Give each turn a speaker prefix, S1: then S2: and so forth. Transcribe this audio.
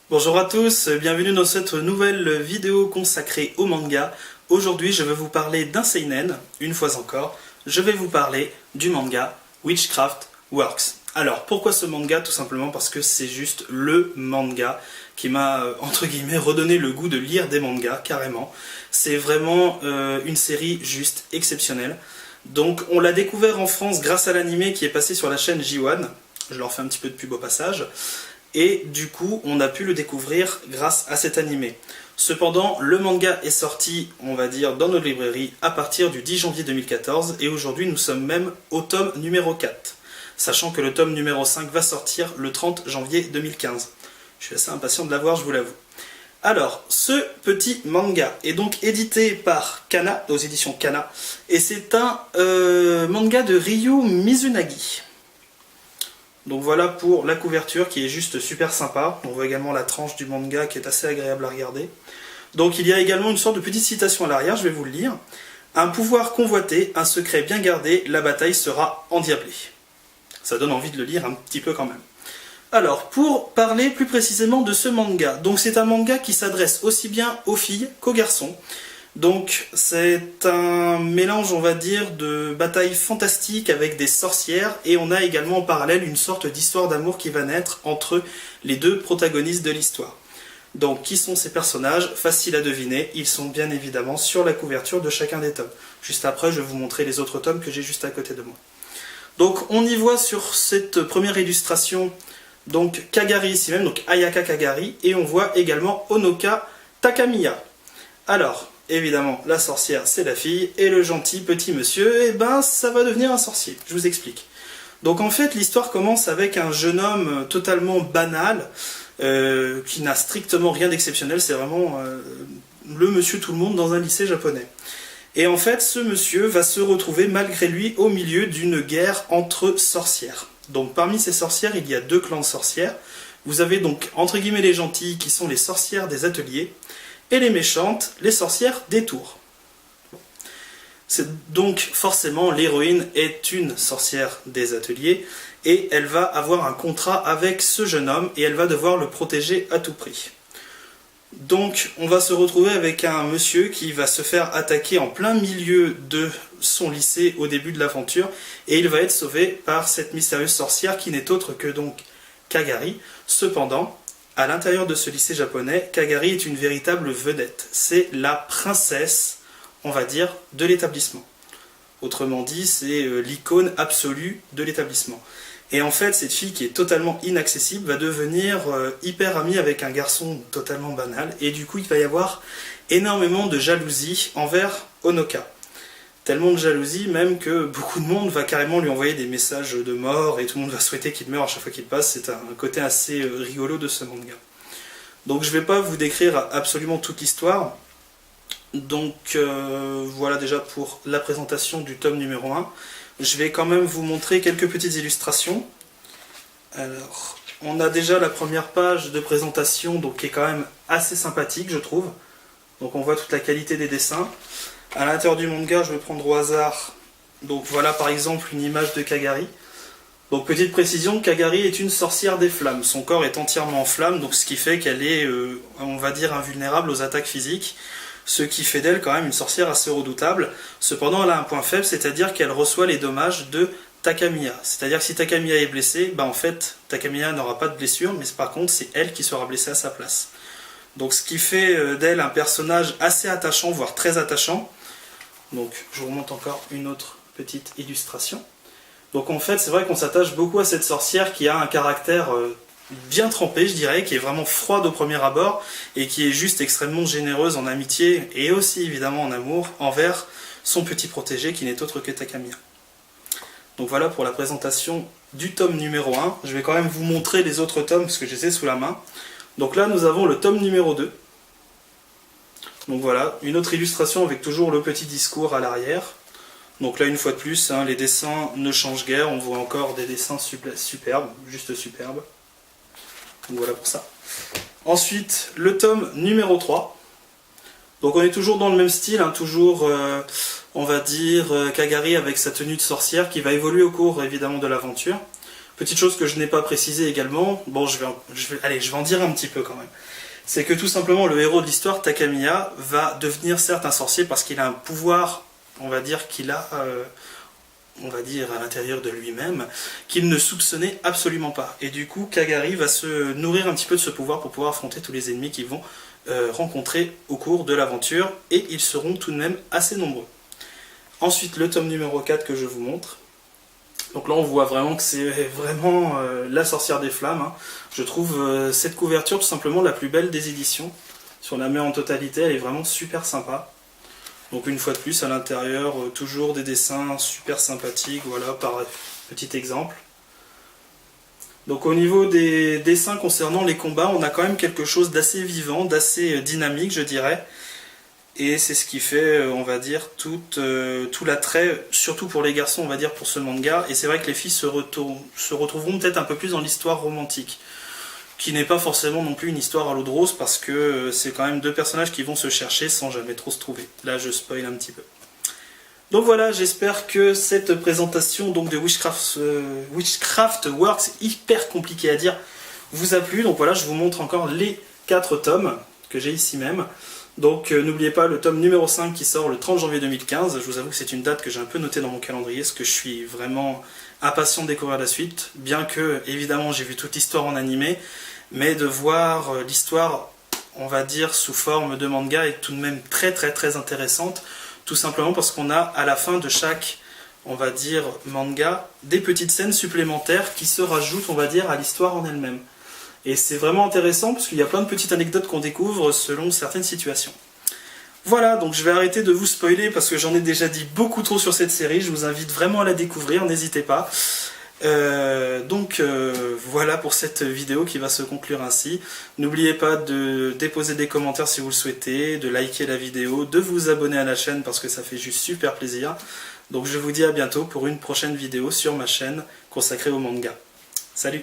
S1: Bonjour à tous, bienvenue dans cette nouvelle vidéo consacrée au manga. Aujourd'hui je vais vous parler d'un seinen, une fois encore, je vais vous parler du manga Witchcraft Works. Alors pourquoi ce manga? Tout simplement parce que c'est juste le manga qui m'a entre guillemets redonné le goût de lire des mangas carrément. C'est vraiment une série juste exceptionnelle. Donc on l'a découvert en France grâce à l'anime qui est passé sur la chaîne J1, je leur fais un petit peu de pub au passage. Et du coup, on a pu le découvrir grâce à cet animé. Cependant, le manga est sorti, on va dire, dans nos librairies à partir du 10 janvier 2014, et aujourd'hui nous sommes même au tome numéro 4, sachant que le tome numéro 5 va sortir le 30 janvier 2015. Je suis assez impatient de l'avoir, je vous l'avoue. Alors, ce petit manga est donc édité par Kana, aux éditions Kana, et c'est un manga de Ryu Mizunagi. Donc voilà pour la couverture qui est juste super sympa. On voit également la tranche du manga qui est assez agréable à regarder. Donc il y a également une sorte de petite citation à l'arrière, je vais vous le lire. Un pouvoir convoité, un secret bien gardé, la bataille sera endiablée. Ça donne envie de le lire un petit peu quand même. Alors, pour parler plus précisément de ce manga, donc c'est un manga qui s'adresse aussi bien aux filles qu'aux garçons. Donc c'est un mélange, on va dire, de bataille fantastique avec des sorcières, et on a également en parallèle une sorte d'histoire d'amour qui va naître entre les deux protagonistes de l'histoire. Donc qui sont ces personnages? Facile à deviner, ils sont bien évidemment sur la couverture de chacun des tomes. Juste après, je vais vous montrer les autres tomes que j'ai juste à côté de moi. Donc on y voit sur cette première illustration donc Kagari ici même, donc Ayaka Kagari, et on voit également Onoka Takamiya. Alors, évidemment, la sorcière c'est la fille, et le gentil petit monsieur, eh ben ça va devenir un sorcier, je vous explique. Donc en fait l'histoire commence avec un jeune homme totalement banal, qui n'a strictement rien d'exceptionnel, c'est vraiment le monsieur tout le monde dans un lycée japonais. Et en fait ce monsieur va se retrouver malgré lui au milieu d'une guerre entre sorcières. Donc parmi ces sorcières il y a deux clans de sorcières, vous avez donc entre guillemets les gentilles qui sont les sorcières des ateliers, et les méchantes, les sorcières des tours. Donc forcément l'héroïne est une sorcière des ateliers, et elle va avoir un contrat avec ce jeune homme, et elle va devoir le protéger à tout prix. Donc on va se retrouver avec un monsieur qui va se faire attaquer en plein milieu de son lycée au début de l'aventure, et il va être sauvé par cette mystérieuse sorcière qui n'est autre que donc Kagari. Cependant, à l'intérieur de ce lycée japonais, Kagari est une véritable vedette. C'est la princesse, on va dire, de l'établissement. Autrement dit, c'est l'icône absolue de l'établissement. Et en fait, cette fille qui est totalement inaccessible va devenir hyper amie avec un garçon totalement banal. Et du coup, il va y avoir énormément de jalousie envers Onoka. Tellement de jalousie même que beaucoup de monde va carrément lui envoyer des messages de mort, et tout le monde va souhaiter qu'il meure à chaque fois qu'il passe. C'est un côté assez rigolo de ce manga. Donc je ne vais pas vous décrire absolument toute l'histoire. Donc voilà déjà pour la présentation du tome numéro 1. Je vais quand même vous montrer quelques petites illustrations. Alors, on a déjà la première page de présentation, donc qui est quand même assez sympathique, je trouve. Donc on voit toute la qualité des dessins. À l'intérieur du manga, je vais prendre au hasard. Donc voilà par exemple une image de Kagari. Donc petite précision, Kagari est une sorcière des flammes. Son corps est entièrement en flammes, donc ce qui fait qu'elle est, on va dire, invulnérable aux attaques physiques. Ce qui fait d'elle quand même une sorcière assez redoutable. Cependant, elle a un point faible, c'est-à-dire qu'elle reçoit les dommages de Takamiya. C'est-à-dire que si Takamiya est blessé, en fait, Takamiya n'aura pas de blessure, mais par contre, c'est elle qui sera blessée à sa place. Donc ce qui fait d'elle un personnage assez attachant, voire très attachant. Donc je vous remonte encore une autre petite illustration. Donc en fait, c'est vrai qu'on s'attache beaucoup à cette sorcière qui a un caractère bien trempé, je dirais, qui est vraiment froide au premier abord, et qui est juste extrêmement généreuse en amitié, et aussi évidemment en amour, envers son petit protégé qui n'est autre que Takamiya. Donc voilà pour la présentation du tome numéro 1. Je vais quand même vous montrer les autres tomes, parce que je les ai sous la main. Donc là, nous avons le tome numéro 2. Donc voilà, une autre illustration avec toujours le petit discours à l'arrière. Donc là, une fois de plus, les dessins ne changent guère, on voit encore des dessins superbes, juste superbes. Donc voilà pour ça. Ensuite, le tome numéro 3. Donc on est toujours dans le même style, toujours, on va dire, Kagari avec sa tenue de sorcière qui va évoluer au cours évidemment de l'aventure. Petite chose que je n'ai pas précisé également, bon je vais en dire un petit peu quand même. C'est que tout simplement le héros de l'histoire, Takamiya, va devenir certes un sorcier parce qu'il a un pouvoir, on va dire qu'il a, à l'intérieur de lui-même, qu'il ne soupçonnait absolument pas. Et du coup, Kagari va se nourrir un petit peu de ce pouvoir pour pouvoir affronter tous les ennemis qu'ils vont rencontrer au cours de l'aventure, et ils seront tout de même assez nombreux. Ensuite, le tome numéro 4 que je vous montre. Donc là on voit vraiment que c'est vraiment la sorcière des flammes, hein. Je trouve cette couverture tout simplement la plus belle des éditions. Si on la met en totalité, elle est vraiment super sympa. Donc une fois de plus à l'intérieur, toujours des dessins super sympathiques, voilà, par petit exemple. Donc au niveau des dessins concernant les combats, on a quand même quelque chose d'assez vivant, d'assez dynamique je dirais. Et c'est ce qui fait, on va dire, tout l'attrait, surtout pour les garçons, on va dire, pour ce manga. Et c'est vrai que les filles se retrouveront peut-être un peu plus dans l'histoire romantique, qui n'est pas forcément non plus une histoire à l'eau de rose, parce que c'est quand même deux personnages qui vont se chercher sans jamais trop se trouver. Là, je spoil un petit peu. Donc voilà, j'espère que cette présentation donc, de Witchcraft Works, hyper compliqué à dire, vous a plu. Donc voilà, je vous montre encore les 4 tomes que j'ai ici même. Donc n'oubliez pas le tome numéro 5 qui sort le 30 janvier 2015, je vous avoue que c'est une date que j'ai un peu notée dans mon calendrier, parce que je suis vraiment impatient de découvrir la suite, bien que évidemment j'ai vu toute l'histoire en animé, mais de voir l'histoire, on va dire, sous forme de manga est tout de même très très très intéressante, tout simplement parce qu'on a à la fin de chaque, on va dire, manga, des petites scènes supplémentaires qui se rajoutent, on va dire, à l'histoire en elle-même. Et c'est vraiment intéressant parce qu'il y a plein de petites anecdotes qu'on découvre selon certaines situations. Voilà, donc je vais arrêter de vous spoiler parce que j'en ai déjà dit beaucoup trop sur cette série. Je vous invite vraiment à la découvrir, n'hésitez pas. Voilà pour cette vidéo qui va se conclure ainsi. N'oubliez pas de déposer des commentaires si vous le souhaitez, de liker la vidéo, de vous abonner à la chaîne parce que ça fait juste super plaisir. Donc je vous dis à bientôt pour une prochaine vidéo sur ma chaîne consacrée au manga. Salut!